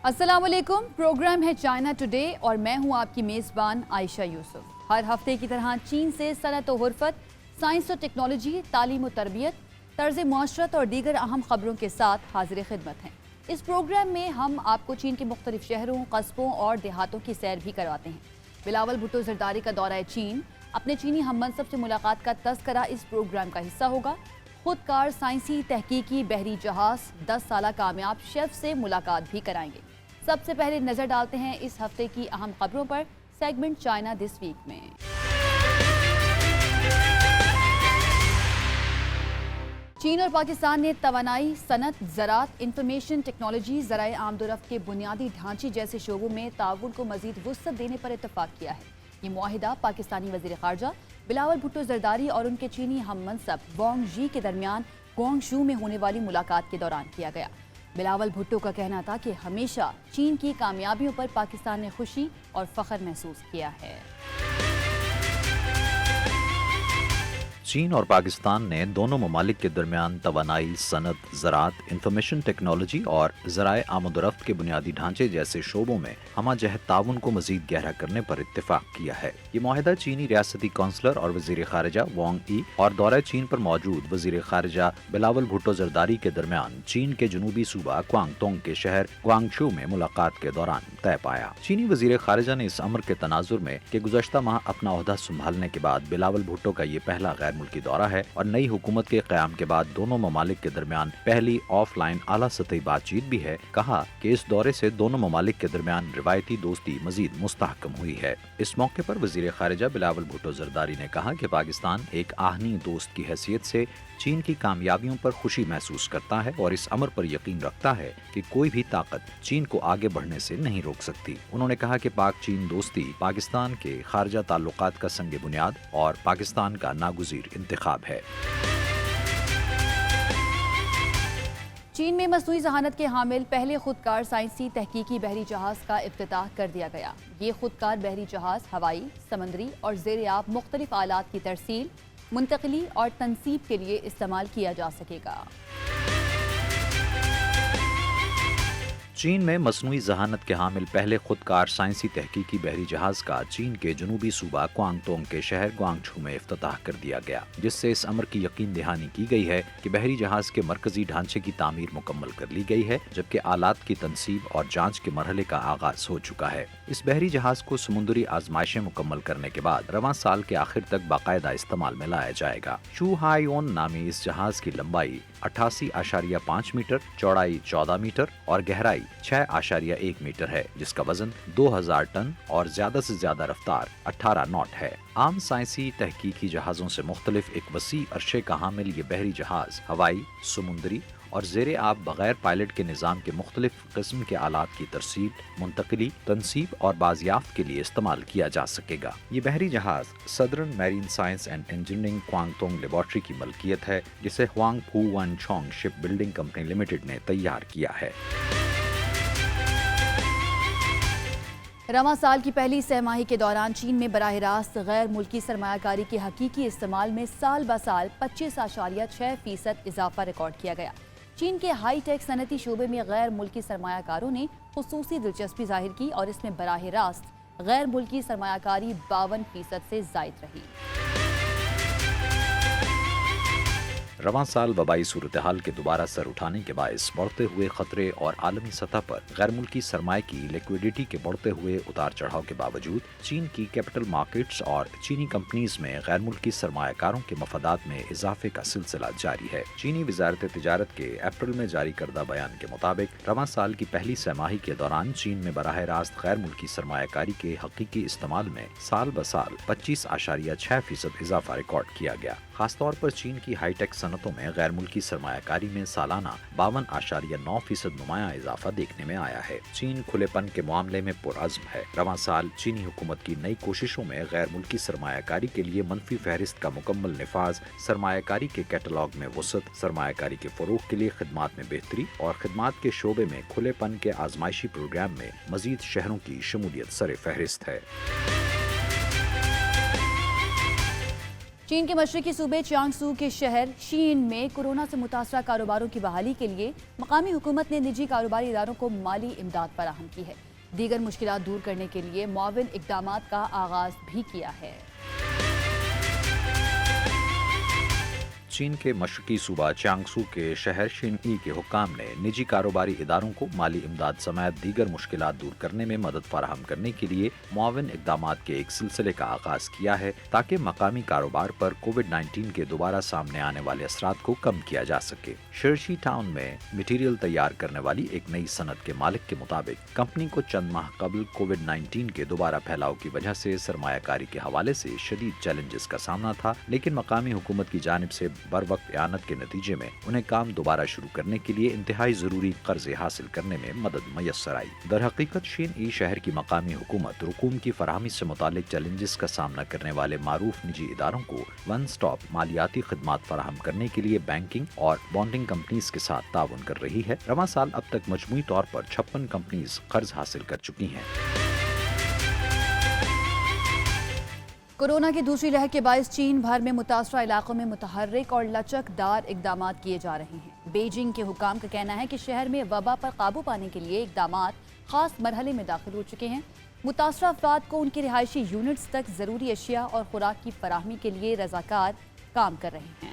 السلام علیکم، پروگرام ہے چائنا ٹوڈے اور میں ہوں آپ کی میزبان عائشہ یوسف۔ ہر ہفتے کی طرح چین سے صنعت و حرفت، سائنس و ٹیکنالوجی، تعلیم و تربیت، طرز معاشرت اور دیگر اہم خبروں کے ساتھ حاضر خدمت ہیں۔ اس پروگرام میں ہم آپ کو چین کے مختلف شہروں، قصبوں اور دیہاتوں کی سیر بھی کرواتے ہیں۔ بلاول بھٹو زرداری کا دورہ چین، اپنے چینی ہم منصب سے ملاقات کا تذکرہ اس پروگرام کا حصہ ہوگا۔ خود کار سائنسی تحقیقی بحری جہاز 10 سالہ کامیاب شیف سے ملاقات بھی کرائیں گے۔ سب سے پہلے نظر ڈالتے ہیں اس ہفتے کی اہم خبروں پر سیگمنٹ چائنا دس ویک میں۔ چین اور پاکستان نے توانائی، صنعت، زراعت، انفارمیشن ٹیکنالوجی، ذرائع آمد و رفت کے بنیادی ڈھانچے جیسے شعبوں میں تعاون کو مزید وسعت دینے پر اتفاق کیا ہے۔ یہ معاہدہ پاکستانی وزیر خارجہ بلاول بھٹو زرداری اور ان کے چینی ہم منصب وانگ ژی کے درمیان گوانگژو میں ہونے والی ملاقات کے دوران کیا گیا۔ بلاول بھٹو کا کہنا تھا کہ ہمیشہ چین کی کامیابیوں پر پاکستان نے خوشی اور فخر محسوس کیا ہے۔ چین اور پاکستان نے دونوں ممالک کے درمیان توانائی، صنعت، زراعت، انفارمیشن ٹیکنالوجی اور ذرائع آمد و رفت کے بنیادی ڈھانچے جیسے شعبوں میں ہمہ جہت تعاون کو مزید گہرا کرنے پر اتفاق کیا ہے۔ یہ معاہدہ چینی ریاستی کونسلر اور وزیر خارجہ وانگ ای اور دورہ چین پر موجود وزیر خارجہ بلاول بھٹو زرداری کے درمیان چین کے جنوبی صوبہ کوانگتونگ کے شہر گوانگژو میں ملاقات کے دوران طے پایا۔ چینی وزیر خارجہ نے اس امر کے تناظر میں کہ گزشتہ ماہ اپنا عہدہ سنبھالنے کے بعد بلاول بھٹو کا یہ پہلا غیر ملکی دورہ ہے اور نئی حکومت کے قیام کے بعد دونوں ممالک کے درمیان پہلی آف لائن اعلیٰ سطحی بات چیت بھی ہے، کہا کہ اس دورے سے دونوں ممالک کے درمیان روایتی دوستی مزید مستحکم ہوئی ہے۔ اس موقع پر وزیر خارجہ بلاول بھٹو زرداری نے کہا کہ پاکستان ایک آہنی دوست کی حیثیت سے چین کی کامیابیوں پر خوشی محسوس کرتا ہے اور اس امر پر یقین رکھتا ہے کہ کوئی بھی طاقت چین کو آگے بڑھنے سے نہیں روک سکتی۔ انہوں نے کہا کہ پاک چین دوستی پاکستان کے خارجہ تعلقات کا سنگ بنیاد اور پاکستان کا ناگزیر انتخاب ہے۔ چین میں مصنوعی ذہانت کے حامل پہلے خودکار سائنسی تحقیقی بحری جہاز کا افتتاح کر دیا گیا۔ یہ خودکار بحری جہاز ہوائی، سمندری اور زیر آب مختلف آلات کی ترسیل، منتقلی اور تنصیب کے لیے استعمال کیا جا سکے گا۔ چین میں مصنوعی ذہانت کے حامل پہلے خودکار سائنسی تحقیقی بحری جہاز کا چین کے جنوبی صوبہ کوانگتونگ کے شہر گوانگژو میں افتتاح کر دیا گیا، جس سے اس امر کی یقین دہانی کی گئی ہے کہ بحری جہاز کے مرکزی ڈھانچے کی تعمیر مکمل کر لی گئی ہے، جبکہ آلات کی تنصیب اور جانچ کے مرحلے کا آغاز ہو چکا ہے۔ اس بحری جہاز کو سمندری آزمائشیں مکمل کرنے کے بعد رواں سال کے آخر تک باقاعدہ استعمال میں لایا جائے گا۔ شو ہائی اون نامی اس جہاز کی لمبائی 88.5 میٹر، چوڑائی 14 میٹر اور گہرائی 6.1 میٹر ہے، جس کا وزن 2000 ٹن اور زیادہ سے زیادہ رفتار 18 ناٹ ہے۔ عام سائنسی تحقیقی جہازوں سے مختلف ایک وسیع عرصے کا حامل یہ بحری جہاز ہوائی، سمندری اور زیر آب بغیر پائلٹ کے نظام کے مختلف قسم کے آلات کی ترسیل، منتقلی، تنصیب اور بازیافت کے لیے استعمال کیا جا سکے گا۔ یہ بحری جہاز southern marine science and engineering Guangdong laboratory کی ملکیت ہے، جسے Huangpu Wenchong shipbuilding company limited نے تیار کیا ہے۔ رواں سال کی پہلی سہ ماہی کے دوران چین میں براہ راست غیر ملکی سرمایہ کاری کے حقیقی استعمال میں سال بہ سال 25.6% اضافہ ریکارڈ کیا گیا۔ چین کے ہائی ٹیک صنعتی شعبے میں غیر ملکی سرمایہ کاروں نے خصوصی دلچسپی ظاہر کی اور اس میں براہ راست غیر ملکی سرمایہ کاری 52% سے زائد رہی۔ رواں سال وبائی صورتحال کے دوبارہ سر اٹھانے کے باعث بڑھتے ہوئے خطرے اور عالمی سطح پر غیر ملکی سرمائے کی لیکویڈیٹی کے بڑھتے ہوئے اتار چڑھاؤ کے باوجود چین کی کیپٹل مارکیٹس اور چینی کمپنیز میں غیر ملکی سرمایہ کاروں کے مفادات میں اضافے کا سلسلہ جاری ہے۔ چینی وزارت تجارت کے اپریل میں جاری کردہ بیان کے مطابق رواں سال کی پہلی سہ ماہی کے دوران چین میں براہ راست غیر ملکی سرمایہ کاری کے حقیقی استعمال میں سال بہ سال 25.6% اضافہ ریکارڈ کیا گیا۔ خاص طور پر چین کی ہائی ٹیک صنعتوں میں غیر ملکی سرمایہ کاری میں سالانہ 52.9% نمایاں اضافہ دیکھنے میں آیا ہے۔ چین کھلے پن کے معاملے میں پرعزم ہے۔ رواں سال چینی حکومت کی نئی کوششوں میں غیر ملکی سرمایہ کاری کے لیے منفی فہرست کا مکمل نفاذ، سرمایہ کاری کے کیٹلاگ میں وسعت، سرمایہ کاری کے فروغ کے لیے خدمات میں بہتری اور خدمات کے شعبے میں کھلے پن کے آزمائشی پروگرام میں مزید شہروں کی شمولیت سر فہرست ہے۔ چین کے مشرقی صوبے چیانگسو کے شہر شین میں کورونا سے متاثرہ کاروباروں کی بحالی کے لیے مقامی حکومت نے نجی کاروباری اداروں کو مالی امداد فراہم کی ہے۔ دیگر مشکلات دور کرنے کے لیے معاون اقدامات کا آغاز بھی کیا ہے۔ چین کے مشرقی صوبہ چیانگسو کے شہر شینئی کے حکام نے نجی کاروباری اداروں کو مالی امداد سمیت دیگر مشکلات دور کرنے میں مدد فراہم کرنے کے لیے معاون اقدامات کے ایک سلسلے کا آغاز کیا ہے تاکہ مقامی کاروبار پر کووڈ-19 کے دوبارہ سامنے آنے والے اثرات کو کم کیا جا سکے۔ شرشی ٹاؤن میں مٹیریل تیار کرنے والی ایک نئی صنعت کے مالک کے مطابق کمپنی کو چند ماہ قبل کووڈ-19 کے دوبارہ پھیلاؤ کی وجہ سے سرمایہ کاری کے حوالے سے شدید چیلنجز کا سامنا تھا، لیکن مقامی حکومت کی جانب سے بر وقت اعانت کے نتیجے میں انہیں کام دوبارہ شروع کرنے کے لیے انتہائی ضروری قرضے حاصل کرنے میں مدد میسر آئی۔ در حقیقت شینئی شہر کی مقامی حکومت رقوم کی فراہمی سے متعلق چیلنجز کا سامنا کرنے والے معروف نجی اداروں کو ون سٹاپ مالیاتی خدمات فراہم کرنے کے لیے بینکنگ اور بانڈنگ کمپنیز کے ساتھ تعاون کر رہی ہے۔ رواں سال اب تک مجموعی طور پر 56 کمپنیز قرض حاصل کر چکی ہیں۔ کورونا کی دوسری لہر کے باعث چین بھر میں متاثرہ علاقوں میں متحرک اور لچک دار اقدامات کیے جا رہے ہیں۔ بیجنگ کے حکام کا کہنا ہے کہ شہر میں وبا پر قابو پانے کے لیے اقدامات خاص مرحلے میں داخل ہو چکے ہیں۔ متاثرہ افراد کو ان کے رہائشی یونٹس تک ضروری اشیاء اور خوراک کی فراہمی کے لیے رضاکار کام کر رہے ہیں۔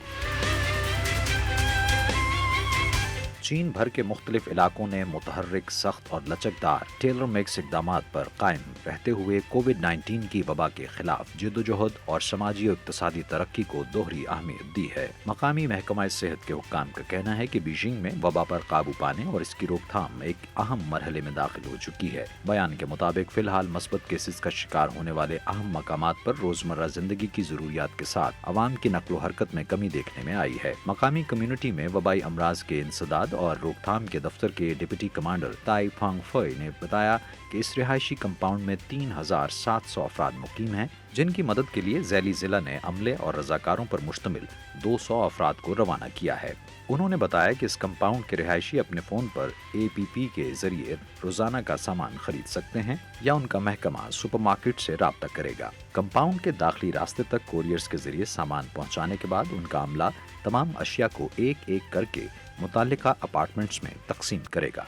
چین بھر کے مختلف علاقوں نے متحرک، سخت اور لچکدار ٹیلر میکس اقدامات پر قائم رہتے ہوئے کووڈ-19 کی وبا کے خلاف جدوجہد اور سماجی و اقتصادی ترقی کو دوہری اہمیت دی ہے۔ مقامی محکمہ صحت کے حکام کا کہنا ہے کہ بیجنگ میں وبا پر قابو پانے اور اس کی روک تھام ایک اہم مرحلے میں داخل ہو چکی ہے۔ بیان کے مطابق فی الحال مثبت کیسز کا شکار ہونے والے اہم مقامات پر روزمرہ زندگی کی ضروریات کے ساتھ عوام کی نقل و حرکت میں کمی دیکھنے میں آئی ہے۔ مقامی کمیونٹی میں وبائی امراض کے انسداد اور روک تھام کے دفتر کے ڈپٹی کمانڈر تائی فانگ فوئی نے بتایا کہ اس رہائشی کمپاؤنڈ میں 3700 افراد مقیم ہیں، جن کی مدد کے لیے ذیلی ضلع نے عملے اور رضاکاروں پر مشتمل 200 افراد کو روانہ کیا ہے۔ انہوں نے بتایا کہ اس کمپاؤنڈ کے رہائشی اپنے فون پر APP کے ذریعے روزانہ کا سامان خرید سکتے ہیں یا ان کا محکمہ سپر مارکیٹ سے رابطہ کرے گا۔ کمپاؤنڈ کے داخلی راستے تک کوریئرز کے ذریعے سامان پہنچانے کے بعد ان کا عملہ تمام اشیاء کو ایک ایک کر کے متعلقہ اپارٹمنٹس میں تقسیم کرے گا۔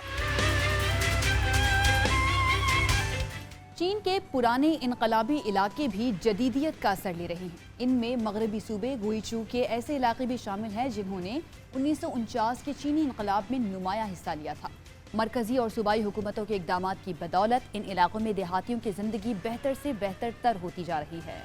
چین کے پرانے انقلابی علاقے بھی جدیدیت کا اثر لے رہے ہیں۔ ان میں مغربی صوبے گوئیچو کے ایسے علاقے بھی شامل ہیں جنہوں نے 1949 کے چینی انقلاب میں نمایاں حصہ لیا تھا۔ مرکزی اور صوبائی حکومتوں کے اقدامات کی بدولت ان علاقوں میں دیہاتیوں کی زندگی بہتر سے بہتر تر ہوتی جا رہی ہے۔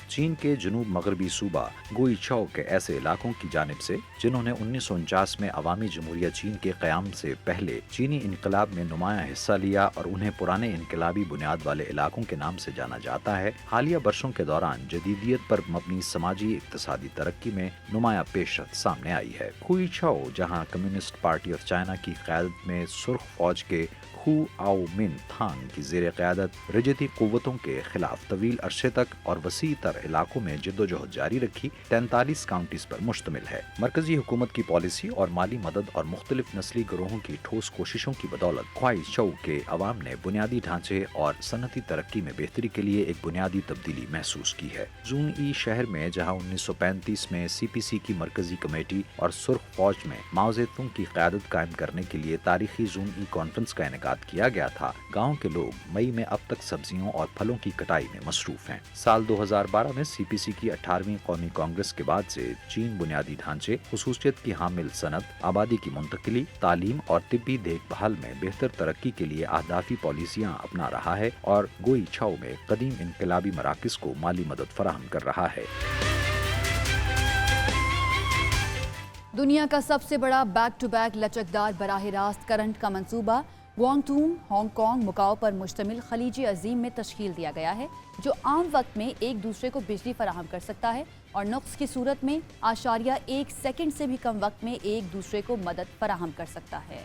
چین کے جنوب مغربی صوبہ گوئیچاؤ کے ایسے علاقوں کی جانب سے جنہوں نے 1949 میں عوامی جمہوریہ چین کے قیام سے پہلے چینی انقلاب میں نمایاں حصہ لیا اور انہیں پرانے انقلابی بنیاد والے علاقوں کے نام سے جانا جاتا ہے، حالیہ برسوں کے دوران جدیدیت پر مبنی سماجی اقتصادی ترقی میں نمایاں پیشرفت سامنے آئی ہے۔ گوئیچاؤ، جہاں کمیونسٹ پارٹی آف چائنا کی قیادت میں سرخ فوج کے خو آؤ من تھانگ کی زیر قیادت رجعتی قوتوں کے خلاف طویل عرصے تک اور وسیع تر علاقوں میں جدوجہد جاری رکھی 43 کاؤنٹیز پر مشتمل ہے۔ مرکزی حکومت کی پالیسی اور مالی مدد اور مختلف نسلی گروہوں کی ٹھوس کوششوں کی بدولت گوئیچاؤ کے عوام نے بنیادی ڈھانچے اور صنعتی ترقی میں بہتری کے لیے ایک بنیادی تبدیلی محسوس کی ہے۔ زونئی شہر میں جہاں 1935 میں CPC کی مرکزی کمیٹی اور سرخ فوج میں ماؤ زیتونگ کی قیادت قائم کرنے کے لیے تاریخی زونئی کانفرنس کا انعقاد کیا گیا تھا، گاؤں کے لوگ مئی میں اب تک سبزیوں اور پھلوں کی کٹائی میں مصروف ہیں۔ سال 2012 میں CPC کی 18ویں قومی کانگریس کے بعد سے چین بنیادی ڈھانچے، خصوصیت کی حامل صنعت، آبادی کی منتقلی، تعلیم اور طبی دیکھ بھال میں بہتر ترقی کے لیے اہدافی پالیسیاں اپنا رہا ہے اور گوئیچاؤ میں قدیم انقلابی مراکز کو مالی مدد فراہم کر رہا ہے۔ دنیا کا سب سے بڑا بیک ٹو بیک لچکدار براہ راست کرنٹ کا منصوبہ گوانگڈونگ، ہانگ کانگ، مکاؤ پر مشتمل خلیج عظیم میں تشکیل دیا گیا ہے، جو عام وقت میں ایک دوسرے کو بجلی فراہم کر سکتا ہے اور نقص کی صورت میں 1 سیکنڈ سے بھی کم وقت میں ایک دوسرے کو مدد فراہم کر سکتا ہے۔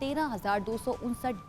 13,259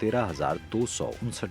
13,259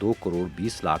2,20,00,000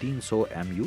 300 MU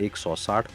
160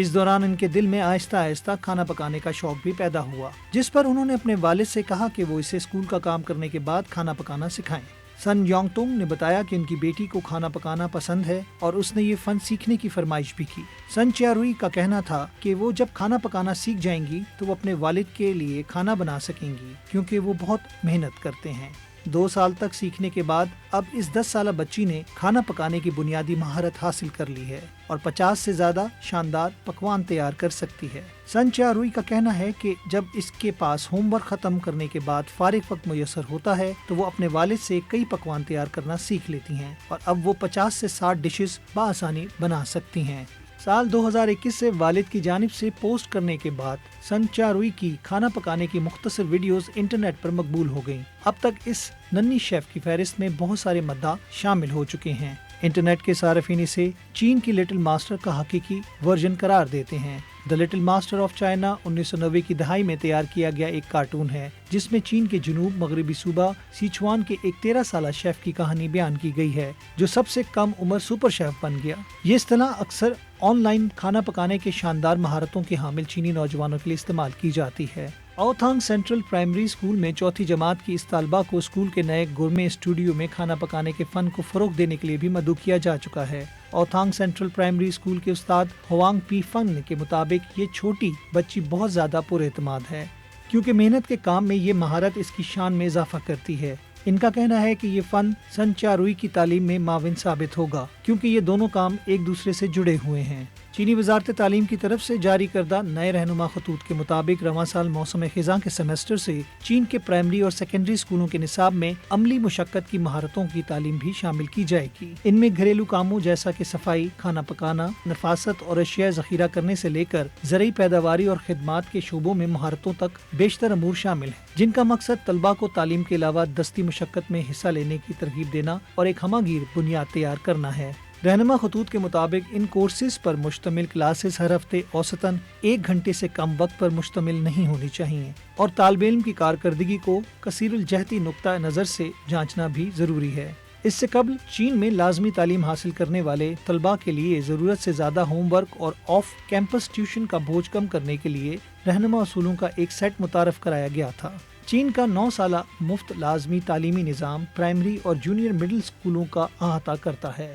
اس دوران ان کے دل میں آہستہ آہستہ کھانا پکانے کا شوق بھی پیدا ہوا، جس پر انہوں نے اپنے والد سے کہا کہ وہ اسے اسکول کا کام کرنے کے بعد کھانا پکانا سکھائیں۔ سن یونگ تونگ نے بتایا کہ ان کی بیٹی کو کھانا پکانا پسند ہے اور اس نے یہ فن سیکھنے کی فرمائش بھی کی۔ سن چیا روئی کا کہنا تھا کہ وہ جب کھانا پکانا سیکھ جائیں گی تو وہ اپنے والد کے لیے کھانا بنا سکیں گی، کیونکہ وہ بہت محنت کرتے ہیں۔ 2 سال تک سیکھنے کے بعد اب اس 10 سالہ بچی نے کھانا پکانے کی بنیادی مہارت حاصل کر لی ہے اور 50 سے زیادہ شاندار پکوان تیار کر سکتی ہے۔ سن چیا روئی کا کہنا ہے کہ جب اس کے پاس ہوم ورک ختم کرنے کے بعد فارغ وقت میسر ہوتا ہے تو وہ اپنے والد سے کئی پکوان تیار کرنا سیکھ لیتی ہیں اور اب وہ 50 سے 60 ڈشز بآسانی بنا سکتی ہیں۔ سال 2021 سے والد کی جانب سے پوسٹ کرنے کے بعد سن چیا روئی کی کھانا پکانے کی مختصر ویڈیوز انٹرنیٹ پر مقبول ہو گئیں۔ اب تک اس ننھی شیف کی فہرست میں بہت سارے مداح شامل ہو چکے ہیں۔ انٹرنیٹ کے صارفین اسے چین کی لٹل ماسٹر کا حقیقی ورژن قرار دیتے ہیں۔ دی لٹل ماسٹر آف چائنا 1990 کی دہائی میں تیار کیا گیا ایک کارٹون ہے جس میں چین کے جنوب مغربی صوبہ سیچوان کے ایک 13 سالہ شیف کی کہانی بیان کی گئی ہے جو سب سے کم عمر سپر شیف بن گیا۔ یہ اصطلاح اکثر آن لائن کھانا پکانے کے شاندار مہارتوں کے حامل چینی نوجوانوں کے لیے استعمال کی جاتی ہے۔ اوتھانگ سینٹرل پرائمری اسکول میں 4تھی جماعت کی اس طالبہ کو اسکول کے نئے گورمے اسٹوڈیو میں کھانا پکانے کے فن کو فروغ دینے کے لیے بھی مدعو کیا جا چکا ہے۔ اوتھانگ سینٹرل پرائمری اسکول کے استاد ہوانگ پی فنگ کے مطابق یہ چھوٹی بچی بہت زیادہ پر اعتماد ہے کیونکہ محنت کے کام میں یہ مہارت اس کی شان میں اضافہ کرتی ہے۔ ان کا کہنا ہے کہ یہ فن سن چیا روئی کی تعلیم میں معاون ثابت ہوگا کیونکہ یہ دونوں کام ایک دوسرے سے جڑے ہوئے ہیں۔ چینی وزارت تعلیم کی طرف سے جاری کردہ نئے رہنما خطوط کے مطابق رواں سال موسم خزاں کے سیمسٹر سے چین کے پرائمری اور سیکنڈری اسکولوں کے نصاب میں عملی مشقت کی مہارتوں کی تعلیم بھی شامل کی جائے گی۔ ان میں گھریلو کاموں جیسا کہ صفائی، کھانا پکانا، نفاست اور اشیاء ذخیرہ کرنے سے لے کر زرعی پیداواری اور خدمات کے شعبوں میں مہارتوں تک بیشتر امور شامل ہیں، جن کا مقصد طلباء کو تعلیم کے علاوہ دستی مشقت میں حصہ لینے کی ترغیب دینا اور ایک ہمہ گیر بنیاد تیار کرنا ہے۔ رہنما خطوط کے مطابق ان کورسز پر مشتمل کلاسز ہر ہفتے اوسطاً 1 گھنٹے سے کم وقت پر مشتمل نہیں ہونی چاہیے اور طالب علم کی کارکردگی کو کثیر الجہتی نقطہ نظر سے جانچنا بھی ضروری ہے۔ اس سے قبل چین میں لازمی تعلیم حاصل کرنے والے طلباء کے لیے ضرورت سے زیادہ ہوم ورک اور آف کیمپس ٹیوشن کا بوجھ کم کرنے کے لیے رہنما اصولوں کا ایک سیٹ متعارف کرایا گیا تھا۔ چین کا 9 سالہ مفت لازمی تعلیمی نظام پرائمری اور جونیئر مڈل اسکولوں کا احاطہ کرتا ہے۔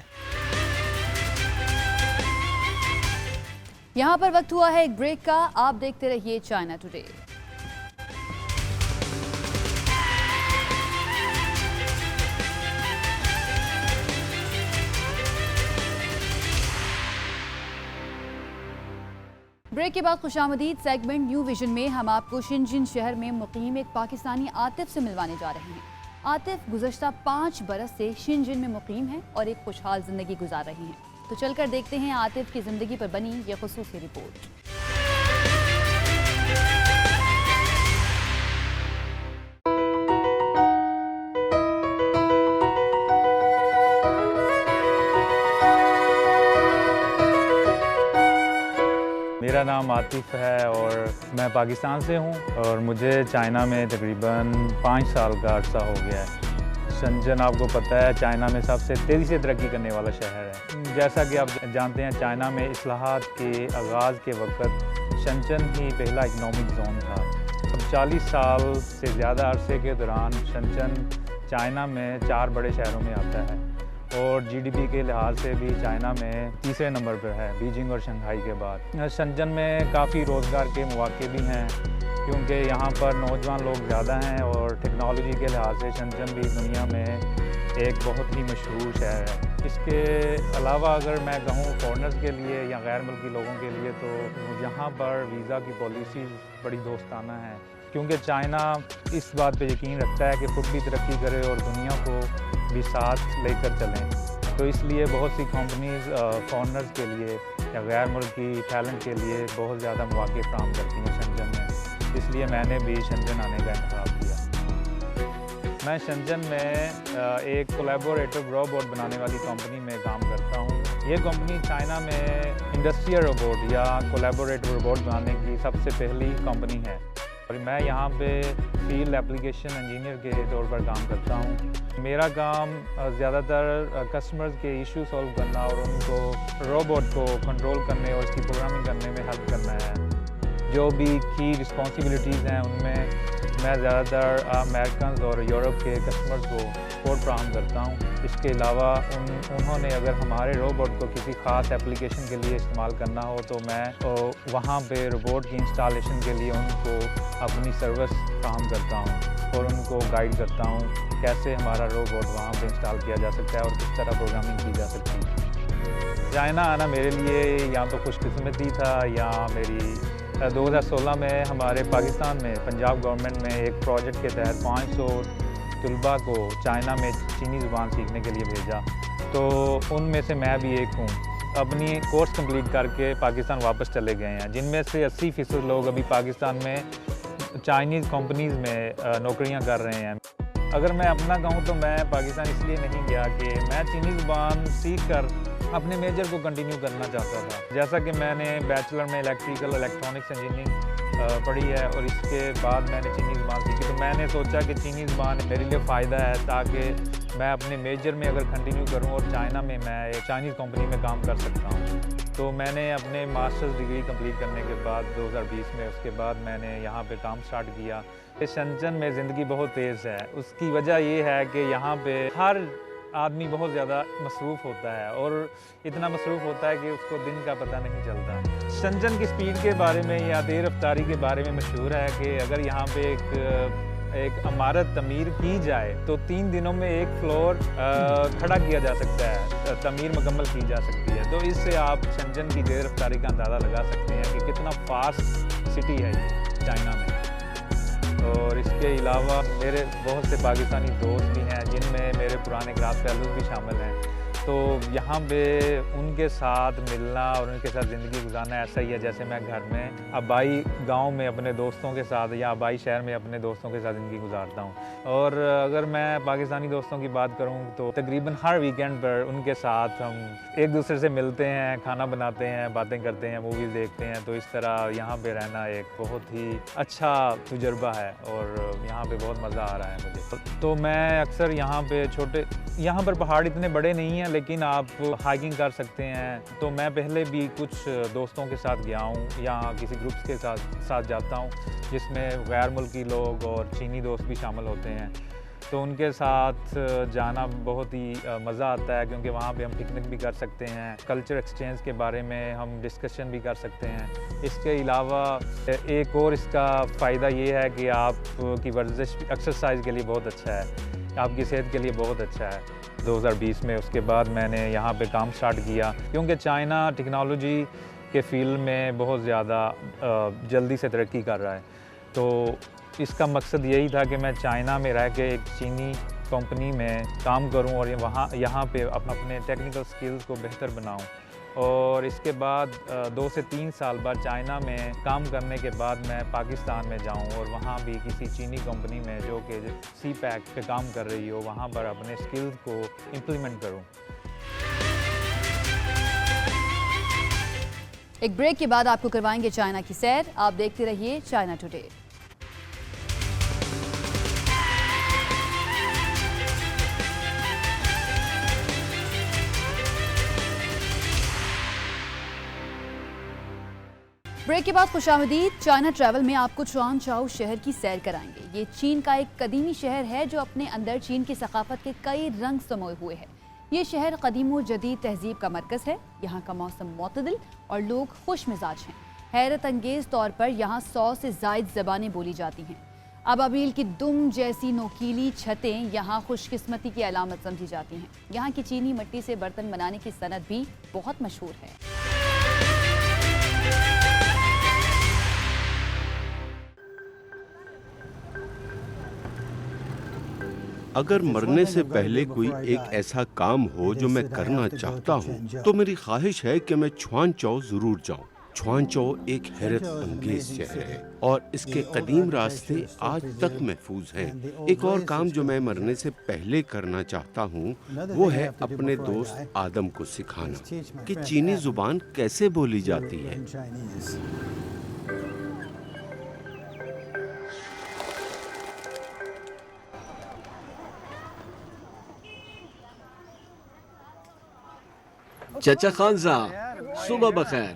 یہاں پر وقت ہوا ہے ایک بریک کا، آپ دیکھتے رہیے چائنا ٹوڈے۔ بریک کے بعد خوش آمدید سیگمنٹ نیو ویژن میں ہم آپ کو شنجن شہر میں مقیم ایک پاکستانی عاطف سے ملوانے جا رہے ہیں۔ عاطف گزشتہ 5 برس سے شنجن میں مقیم ہیں اور ایک خوشحال زندگی گزار رہے ہیں۔ تو چل کر دیکھتے ہیں عاطف کی زندگی پر بنی یہ خصوصی رپورٹ۔ میرا نام عاطف ہے اور میں پاکستان سے ہوں اور مجھے چائنا میں تقریباً 5 سال کا عرصہ ہو گیا ہے۔ شنجن آپ کو پتہ ہے چائنا میں سب سے تیزی سے ترقی کرنے والا شہر ہے۔ جیسا کہ آپ جانتے ہیں چائنا میں اصلاحات کے آغاز کے وقت شنجن ہی پہلا اکنامک زون تھا۔ اب 40 سال سے زیادہ عرصے کے دوران شنجن چائنا میں 4 بڑے شہروں میں آتا ہے اور جی ڈی پی کے لحاظ سے بھی چائنا میں 3رے نمبر پر ہے، بیجنگ اور شنگھائی کے بعد۔ شنجن میں کافی روزگار کے مواقع بھی ہیں کیونکہ یہاں پر نوجوان لوگ زیادہ ہیں اور ٹیکنالوجی کے لحاظ سے شنجن بھی دنیا میں ایک بہت ہی مشہور شہر ہے۔ اس کے علاوہ اگر میں کہوں فورنرز کے لیے یا غیر ملکی لوگوں کے لیے تو یہاں پر ویزا کی پالیسیز بڑی دوستانہ ہیں کیونکہ چائنا اس بات پہ یقین رکھتا ہے کہ خود بھی ترقی کرے اور دنیا کو بھی ساتھ لے کر چلیں۔ تو اس لیے بہت سی کمپنیز فورنرز کے لیے یا غیر ملکی ٹیلنٹ کے لیے بہت زیادہ مواقع فراہم کرتی ہیں شنجن میں، اس لیے میں نے بھی شنجن آنے کا انتخاب کیا۔ میں شنجن میں ایک کولیبوریٹر روبوٹ بنانے والی کمپنی میں کام کرتا ہوں۔ یہ کمپنی چائنا میں انڈسٹریل روبوٹ یا کولیبوریٹر روبوٹ بنانے کی سب سے پہلی کمپنی ہے۔ میں یہاں پہ فیلڈ اپلیکیشن انجینئر کے طور پر کام کرتا ہوں۔ میرا کام زیادہ تر کسٹمرز کے ایشو سولو کرنا اور ان کو روبوٹ کو کنٹرول کرنے اور اس کی پروگرامنگ کرنے میں ہیلپ کرنا ہے۔ جو بھی کی رسپانسبلٹیز ہیں ان میں میں زیادہ تر امریکنز اور یورپ کے کسٹمرز کو سپورٹ فراہم کرتا ہوں۔ اس کے علاوہ انہوں نے اگر ہمارے روبوٹ کو کسی خاص اپلیکیشن کے لیے استعمال کرنا ہو تو میں وہاں پہ روبوٹ کی انسٹالیشن کے لیے ان کو اپنی سروس فراہم کرتا ہوں اور ان کو گائیڈ کرتا ہوں کیسے ہمارا روبوٹ وہاں پہ انسٹال کیا جا سکتا ہے اور کس طرح پروگرامنگ کی جا سکتی ہے۔ چائنا آنا میرے لیے یا تو خوش قسمتی تھا یا میری 2016 میں ہمارے پاکستان میں پنجاب گورنمنٹ نے ایک پروجیکٹ کے تحت 500 طلباء کو چائنا میں چینی زبان سیکھنے کے لیے بھیجا، تو ان میں سے میں بھی ایک ہوں۔ اپنی کورس کمپلیٹ کر کے پاکستان واپس چلے گئے ہیں، جن میں سے 80% لوگ ابھی پاکستان میں چائنیز کمپنیز میں نوکریاں کر رہے ہیں۔ اگر میں اپنا کہوں تو میں پاکستان اس لیے نہیں گیا کہ میں چینی زبان سیکھ کر اپنے میجر کو کنٹینیو کرنا چاہتا تھا۔ جیسا کہ میں نے بیچلر میں الیکٹریکل الیکٹرانکس انجینئرنگ پڑھی ہے اور اس کے بعد میں نے چینی زبان سیکھی، تو میں نے سوچا کہ چینی زبان میرے لیے فائدہ ہے تاکہ میں اپنے میجر میں اگر کنٹینیو کروں اور چائنا میں ایک چائنیز کمپنی میں کام کر سکتا ہوں۔ تو میں نے اپنے ماسٹرز ڈگری کمپلیٹ کرنے کے بعد 2020 میں اس کے بعد میں نے یہاں پہ کام سٹارٹ کیا۔ شنزن میں زندگی بہت تیز ہے، اس کی وجہ یہ ہے کہ یہاں پہ ہر آدمی بہت زیادہ مصروف ہوتا ہے اور اتنا مصروف ہوتا ہے کہ اس کو دن کا پتہ نہیں چلتا۔ شنزن کی سپیڈ کے بارے میں یا تیز رفتاری کے بارے میں مشہور ہے کہ اگر یہاں پہ ایک عمارت تعمیر کی جائے تو 3 دنوں میں ایک فلور کھڑا کیا جا سکتا ہے، تعمیر مکمل کی جا سکتی ہے۔ تو اس سے آپ شنزن کی تیز رفتاری کا اندازہ لگا سکتے ہیں کہ کتنا فاسٹ سٹی ہے یہ چائنا میں۔ اور اس کے علاوہ میرے بہت سے پاکستانی دوست بھی ہیں جن میں میرے پرانے کلاس فیلوز بھی شامل ہیں، تو یہاں پہ ان کے ساتھ ملنا اور ان کے ساتھ زندگی گزارنا ایسا ہی ہے جیسے میں گھر میں آبائی گاؤں میں اپنے دوستوں کے ساتھ یا آبائی شہر میں اپنے دوستوں کے ساتھ زندگی گزارتا ہوں۔ اور اگر میں پاکستانی دوستوں کی بات کروں تو تقریباً ہر ویکینڈ پر ان کے ساتھ ہم ایک دوسرے سے ملتے ہیں، کھانا بناتے ہیں، باتیں کرتے ہیں، موویز دیکھتے ہیں۔ تو اس طرح یہاں پہ رہنا ایک بہت ہی اچھا تجربہ ہے اور یہاں پہ بہت مزہ آ رہا ہے مجھے۔ تو میں اکثر یہاں پہ یہاں پر پہاڑ اتنے بڑے نہیں ہیں لیکن آپ ہائکنگ کر سکتے ہیں، تو میں پہلے بھی کچھ دوستوں کے ساتھ گیا ہوں یا کسی گروپس کے ساتھ جاتا ہوں جس میں غیر ملکی لوگ اور چینی دوست بھی شامل ہوتے ہیں۔ تو ان کے ساتھ جانا بہت ہی مزہ آتا ہے کیونکہ وہاں پہ ہم پکنک بھی کر سکتے ہیں، کلچر ایکسچینج کے بارے میں ہم ڈسکشن بھی کر سکتے ہیں۔ اس کے علاوہ ایک اور اس کا فائدہ یہ ہے کہ آپ کی ورزش ایکسرسائز کے لیے بہت اچھا ہے، آپ کی صحت کے لیے بہت اچھا ہے۔ 2020 میں اس کے بعد میں نے یہاں پہ کام سٹارٹ کیا کیونکہ چائنا ٹیکنالوجی کے فیلڈ میں بہت زیادہ جلدی سے ترقی کر رہا ہے، تو اس کا مقصد یہی تھا کہ میں چائنا میں رہ کے ایک چینی کمپنی میں کام کروں اور یہاں پہ اپنے ٹیکنیکل سکلز کو بہتر بناؤں۔ اور اس کے بعد 2 سے 3 سال بعد چائنا میں کام کرنے کے بعد میں پاکستان میں جاؤں اور وہاں بھی کسی چینی کمپنی میں جو کہ سی پیک پہ کام کر رہی ہو وہاں پر اپنے سکلز کو امپلیمنٹ کروں۔ ایک بریک کے بعد آپ کو کروائیں گے چائنا کی سیر۔ آپ دیکھتے رہیے چائنا ٹوڈے۔ بریک کے بعد خوش آمدید۔ چائنا ٹریول میں آپ کو چوان چاؤ شہر کی سیر کرائیں گے۔ یہ چین کا ایک قدیمی شہر ہے جو اپنے اندر چین کی ثقافت کے کئی رنگ سموئے ہوئے ہے۔ یہ شہر قدیم و جدید تہذیب کا مرکز ہے۔ یہاں کا موسم معتدل اور لوگ خوش مزاج ہیں۔ حیرت انگیز طور پر یہاں 100 سے زائد زبانیں بولی جاتی ہیں۔ ابابیل کی دم جیسی نوکیلی چھتیں یہاں خوش قسمتی کی علامت سمجھی جاتی ہیں۔ یہاں کی چینی مٹی سے برتن بنانے کی صنعت بھی بہت مشہور ہے۔ اگر مرنے سے پہلے کوئی ایک ایسا کام ہو جو میں کرنا چاہتا ہوں تو میری خواہش ہے کہ میں چوان چاؤ ضرور جاؤں۔ چوان چاؤ ایک حیرت انگیز شہر ہے اور اس کے قدیم راستے آج تک محفوظ ہیں۔ ایک اور کام جو میں مرنے سے پہلے کرنا چاہتا ہوں وہ ہے اپنے دوست آدم کو سکھانا کہ چینی زبان کیسے بولی جاتی ہے۔ چچا خان صاحب صبح بخیر.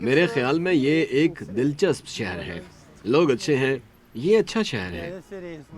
میرے خیال میں یہ ایک دلچسپ شہر ہے. لوگ اچھے ہیں. یہ اچھا شہر ہے.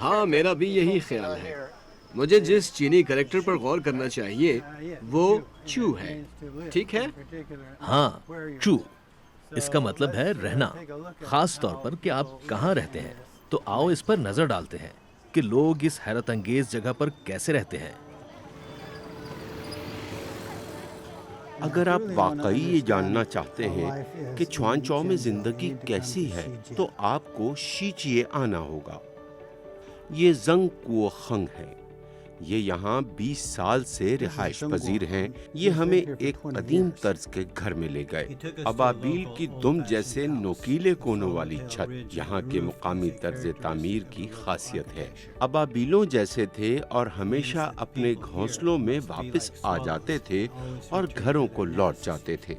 ہاں میرا بھی یہی خیال ہے. مجھے جس چینی کریکٹر پر غور کرنا چاہیے وہ چو ہے. ٹھیک ہے. ہاں, چو اس کا مطلب ہے رہنا, خاص طور پر کہ آپ کہاں رہتے ہیں. تو آؤ اس پر نظر ڈالتے ہیں کہ لوگ اس حیرت انگیز جگہ پر کیسے رہتے ہیں. اگر آپ واقعی یہ جاننا چاہتے ہیں کہ چھوانچاؤ میں زندگی کیسی ہے تو آپ کو شیچیے آنا ہوگا. یہ زنگ کو خنگ ہے. یہ یہاں 20 سال سے رہائش پذیر ہیں. یہ ہمیں ایک قدیم طرز کے گھر میں لے گئے. ابابیل کی دم جیسے نوکیلے کونوں والی چھت یہاں کے مقامی طرز تعمیر کی خاصیت ہے. ابابیلوں جیسے تھے اور ہمیشہ اپنے گھونسلوں میں واپس آ جاتے تھے اور گھروں کو لوٹ جاتے تھے.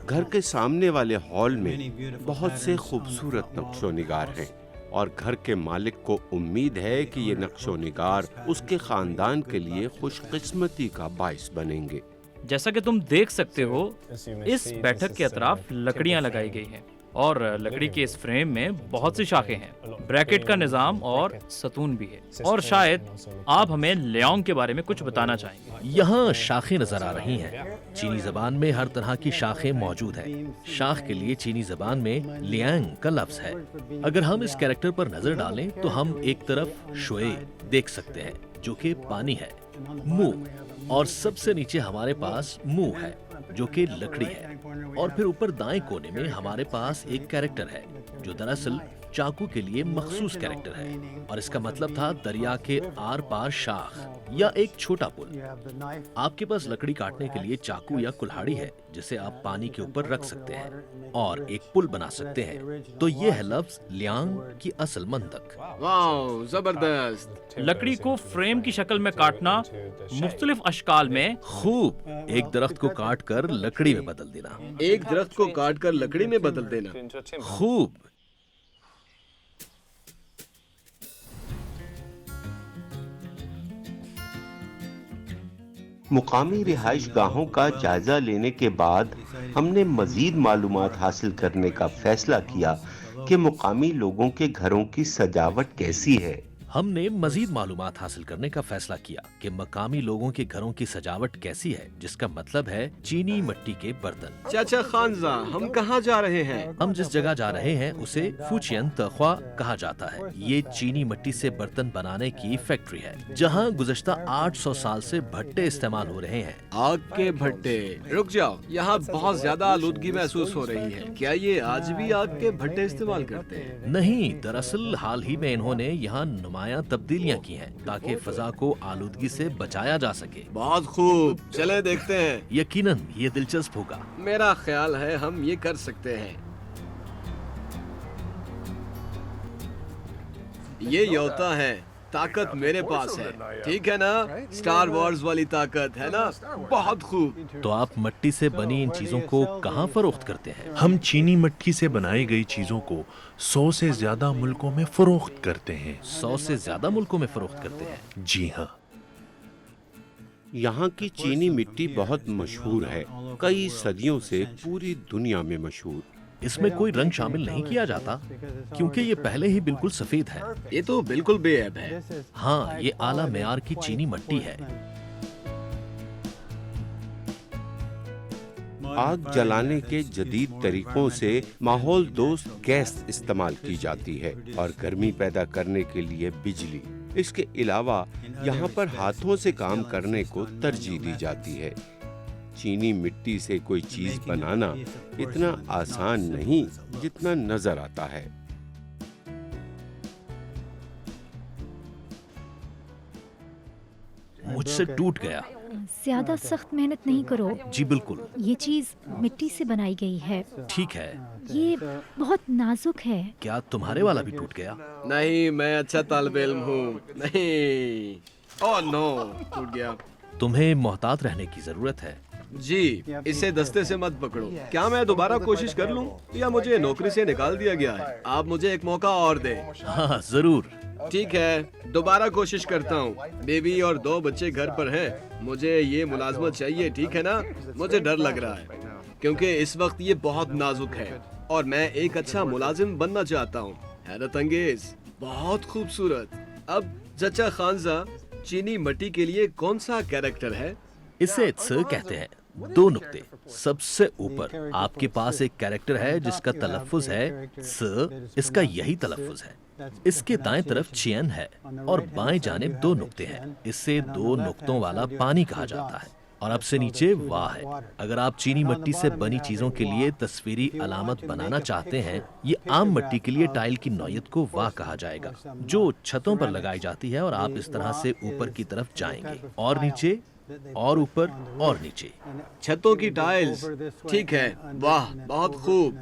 گھر کے سامنے والے ہال میں بہت سے خوبصورت نقش و نگار ہیں اور گھر کے مالک کو امید ہے کہ یہ نقش و نگار اس کے خاندان کے لیے خوش قسمتی کا باعث بنیں گے. جیسا کہ تم دیکھ سکتے ہو اس بیٹھک کے اطراف لکڑیاں لگائی گئی ہیں اور لکڑی کے اس فریم میں بہت سی شاخیں ہیں. بریکٹ کا نظام اور ستون بھی ہے. اور شاید آپ ہمیں لیونگ کے بارے میں کچھ بتانا چاہیں گے. یہاں شاخیں نظر آ رہی ہیں. چینی زبان میں ہر طرح کی شاخیں موجود ہیں. شاخ کے لیے چینی زبان میں لیانگ کا لفظ ہے. اگر ہم اس کیریکٹر پر نظر ڈالیں تو ہم ایک طرف شوئے دیکھ سکتے ہیں جو کہ پانی ہے, منہ, اور سب سے نیچے ہمارے پاس منہ ہے جو کہ لکڑی ہے. اور پھر اوپر دائیں کونے میں ہمارے پاس ایک کیریکٹر ہے جو دراصل چاقو کے لیے مخصوص کیریکٹر ہے اور اس کا مطلب تھا دریا کے آر پار شاخ یا ایک چھوٹا پل. آپ کے پاس لکڑی کاٹنے کے لیے چاقو یا کلہاڑی ہے جسے آپ پانی کے اوپر رکھ سکتے ہیں اور ایک پل بنا سکتے ہیں. تو یہ ہے لفظ لیانگ کی اصل منطق. واو زبردست. لکڑی کو فریم کی شکل میں کاٹنا مختلف اشکال میں. خوب. ایک درخت کو کاٹ کر لکڑی میں بدل دینا. ایک درخت کو کاٹ کر لکڑی میں بدل دینا. خوب. مقامی رہائش گاہوں کا جائزہ لینے کے بعد ہم نے مزید معلومات حاصل کرنے کا فیصلہ کیا کہ مقامی لوگوں کے گھروں کی سجاوٹ کیسی ہے. ہم نے مزید معلومات حاصل کرنے کا فیصلہ کیا کہ مقامی لوگوں کے گھروں کی سجاوٹ کیسی ہے, جس کا مطلب ہے چینی مٹی کے برتن. چاچا خانزا ہم کہاں جا رہے ہیں؟ ہم جس جگہ جا رہے ہیں اسے فوچین تخوا کہا جاتا ہے. یہ چینی مٹی سے برتن بنانے کی فیکٹری ہے جہاں گزشتہ 800 سال سے بھٹے استعمال ہو رہے ہیں. آگ کے بھٹے. رک جاؤ, یہاں بہت زیادہ آلودگی محسوس ہو رہی ہے. کیا یہ آج بھی آگ کے بھٹے استعمال کرتے ہیں؟ نہیں, دراصل حال ہی میں انہوں نے یہاں نمایاں تبدیلیاں کی ہیں تاکہ فضا کو آلودگی سے بچایا جا سکے. بہت خوب, چلیں دیکھتے ہیں. یقیناً یہ دلچسپ ہوگا. میرا خیال ہے ہم یہ کر سکتے ہیں. یہ یوتا ہے. طاقت میرے پاس ہے, ٹھیک ہے نا؟ سٹار وارز والی طاقت ہے نا. بہت خوب. تو آپ مٹی سے بنی ان چیزوں کو کہاں فروخت کرتے ہیں؟ ہم چینی مٹی سے بنائی گئی چیزوں کو 100 سے زیادہ ملکوں میں فروخت کرتے ہیں. 100 سے زیادہ ملکوں میں فروخت کرتے ہیں؟ جی ہاں. یہاں کی چینی مٹی بہت مشہور ہے, کئی صدیوں سے پوری دنیا میں مشہور. اس میں کوئی رنگ شامل نہیں کیا جاتا کیونکہ یہ پہلے ہی بالکل سفید ہے. یہ تو بالکل بے عیب ہے. ہاں, یہ اعلیٰ معیار کی چینی مٹی ہے. آگ جلانے کے جدید طریقوں سے ماحول دوست گیس استعمال کی جاتی ہے اور گرمی پیدا کرنے کے لیے بجلی. اس کے علاوہ یہاں پر ہاتھوں سے کام کرنے کو ترجیح دی جاتی ہے. چینی مٹی سے کوئی چیز بنانا اتنا آسان نہیں جتنا نظر آتا ہے. مجھ سے ٹوٹ گیا. زیادہ سخت محنت نہیں کرو. جی بالکل. یہ چیز مٹی سے بنائی گئی ہے. ٹھیک ہے. یہ بہت نازک ہے. کیا تمہارے والا بھی ٹوٹ گیا؟ نہیں، میں اچھا طالب علم ہوں. نہیں، اوہ نو، ٹوٹ گیا. تمہیں محتاط رہنے کی ضرورت ہے. جی، اسے دستے سے مت پکڑو. کیا میں دوبارہ کوشش کر لوں یا مجھے نوکری سے نکال دیا گیا ہے؟ آپ مجھے ایک موقع اور دیں. ہاں ضرور. ٹھیک ہے، دوبارہ کوشش کرتا ہوں. بیوی اور 2 بچے گھر پر ہیں. مجھے یہ ملازمت چاہیے، ٹھیک ہے نا؟ مجھے ڈر لگ رہا ہے کیونکہ اس وقت یہ بہت نازک ہے اور میں ایک اچھا ملازم بننا چاہتا ہوں. حیرت انگیز، بہت خوبصورت. اب چچا خانزا، چینی مٹی کے لیے کون سا کیریکٹر ہے؟ اسے څ کہتے ہیں. 2 نقطے. سب سے اوپر آپ کے پاس ایک کیریکٹر ہے جس کا تلفظ ہے څ. اس کا یہی تلفظ ہے. اس کے دائیں طرف چین ہے اور بائیں جانب 2 نقطے ہیں. اسے 2 نقطوں والا پانی کہا جاتا ہے. اور اب سے نیچے واہ ہے. اگر آپ چینی مٹی سے بنی چیزوں کے لیے تصویری علامت بنانا چاہتے ہیں، یہ عام مٹی کے لیے ٹائل کی نوعیت کو واہ کہا جائے گا، جو چھتوں پر لگائی جاتی ہے. اور آپ اس طرح سے اوپر کی طرف جائیں گے اور نیچے اور اوپر اور نیچے. چھتوں کی ٹائلز. ٹھیک ہے، واہ، بہت خوب.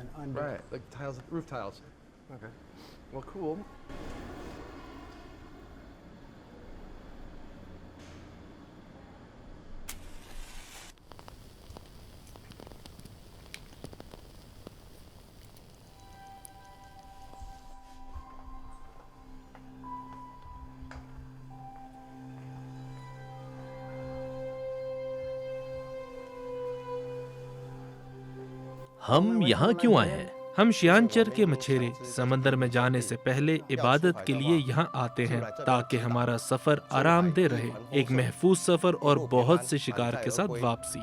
ہم یہاں کیوں آئے ہیں؟ ہم شیانچر کے مچھیرے سمندر میں جانے سے پہلے عبادت کے لیے یہاں آتے ہیں تاکہ ہمارا سفر آرام دہ رہے. ایک محفوظ سفر اور بہت سے شکار کے ساتھ واپسی.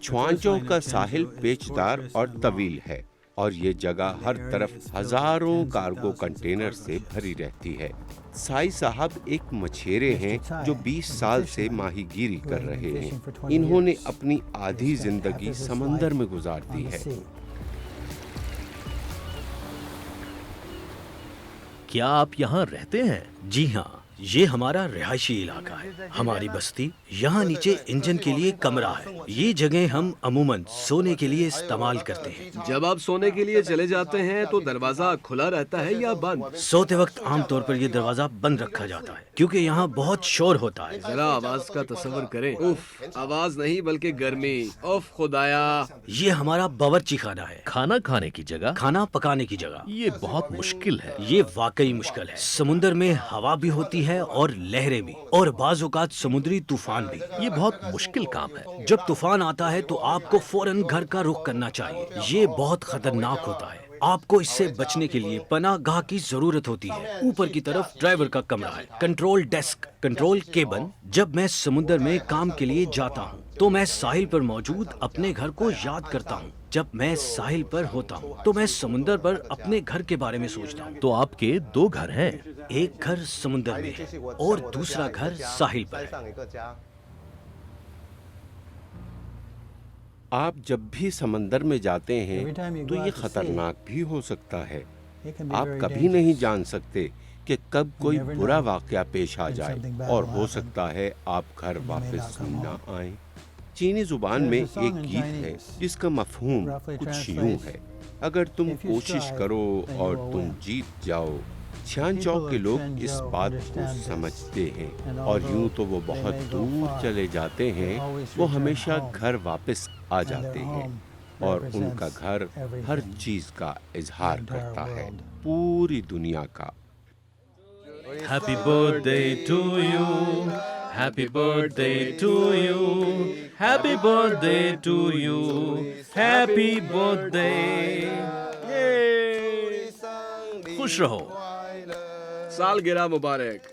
چھوانچو کا ساحل پیچدار اور طویل ہے اور یہ جگہ ہر طرف ہزاروں کارگو کنٹینر سے بھری رہتی ہے. سائی صاحب ایک مچھیرے ہیں جو 20 سال سے ماہی گیری کر رہے ہیں. انہوں نے اپنی آدھی زندگی سمندر میں گزار دی ہے. کیا آپ یہاں رہتے ہیں؟ جی ہاں، یہ ہمارا رہائشی علاقہ ہے. ہماری بستی یہاں نیچے انجن کے لیے کمرہ ہے. یہ جگہ ہم عموماً سونے کے لیے استعمال کرتے ہیں. جب آپ سونے کے لیے چلے جاتے ہیں تو دروازہ کھلا رہتا ہے یا بند؟ سوتے وقت عام طور پر یہ دروازہ بند رکھا جاتا ہے کیونکہ یہاں بہت شور ہوتا ہے. ذرا آواز کا تصور کریں. اف، آواز نہیں بلکہ گرمی. اف خدایا. یہ ہمارا باورچی خانہ ہے. کھانا کھانے کی جگہ؟ کھانا پکانے کی جگہ. یہ بہت مشکل ہے. یہ واقعی مشکل ہے. سمندر میں ہوا بھی ہوتی ہے اور لہریں بھی، اور بعض اوقات سمندری طوفان بھی. یہ بہت مشکل کام ہے. جب طوفان آتا ہے تو آپ کو فوراً گھر کا رخ کرنا چاہیے. یہ بہت خطرناک ہوتا ہے. آپ کو اس سے بچنے کے لیے پناہ گاہ کی ضرورت ہوتی ہے. اوپر کی طرف ڈرائیور کا کمرہ ہے، کنٹرول ڈیسک، کنٹرول کیبن. جب میں سمندر میں کام کے لیے جاتا ہوں تو میں ساحل پر موجود اپنے گھر کو یاد کرتا ہوں. جب میں ساحل پر ہوتا ہوں تو میں سمندر پر اپنے گھر کے بارے میں سوچتا ہوں. تو آپ کے 2 گھر ہیں؟ ایک گھر سمندر میں ہے اور دوسرا گھر ساحل پر ہے. آپ جب بھی سمندر میں جاتے ہیں تو یہ خطرناک بھی ہو سکتا ہے. آپ کبھی نہیں جان سکتے کہ کب کوئی برا واقعہ پیش آ جائے اور ہو سکتا ہے آپ گھر واپس نہ آئیں. چینی زبان میں ایک گیت ہے جس کا مفہوم کچھ یوں ہے: اگر تم کوشش کرو اور تم جیت جاؤ. چھیانچو کے لوگ اس بات کو سمجھتے ہیں اور یوں تو وہ بہت دور چلے جاتے ہیں. وہ ہمیشہ گھر واپس آ جاتے ہیں اور ان کا گھر ہر چیز کا اظہار کرتا ہے، پوری دنیا کا. Happy birthday to you, happy birthday to you, happy birthday to you, happy birthday. خوش رہو. سالگرہ مبارک.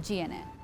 GNN।